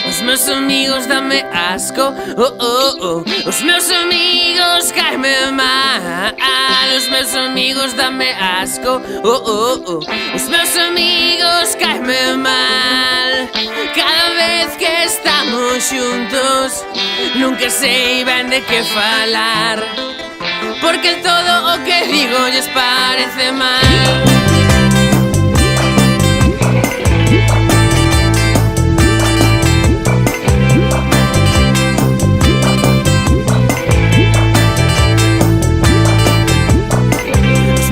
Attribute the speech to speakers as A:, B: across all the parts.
A: Os meus amigos dame asco, oh, oh, oh. Os meus amigos caem-me mal. Os meus amigos dame asco, oh, oh, oh. Os meus amigos caem-me mal. Cada vez que estamos juntos nunca sei ben de que falar, porque todo o que digo lles parece mal.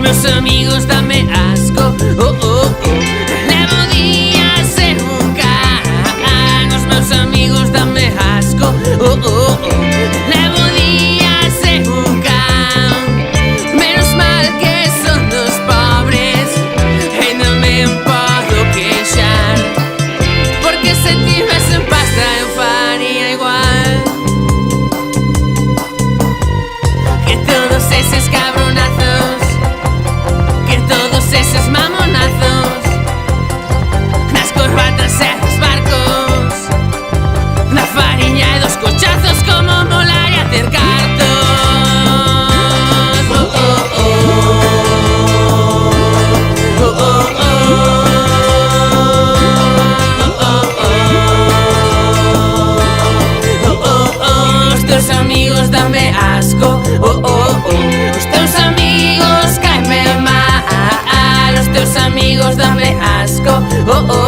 A: Meus amigos dame asco, oh, oh, oh. Levo días en un can. Os meus amigos dame asco, oh, oh, oh. Levo días en un can. Menos mal que son dos pobres, ainda me podo queixar, porque se tivesen pasta eu faría igual que todos eses cabronazos, eses mamonazos, nas corbatas e nos barcos, na fariña e dos cochazos, como molaría ter cartos. Oh, oh, oh. Oh, oh, oh. Oh, oh, oh. Os teus amigos dame asco, oh, oh, oh. Os teus amigos caen-me mal. Os teus amigos dame asco, oh, oh.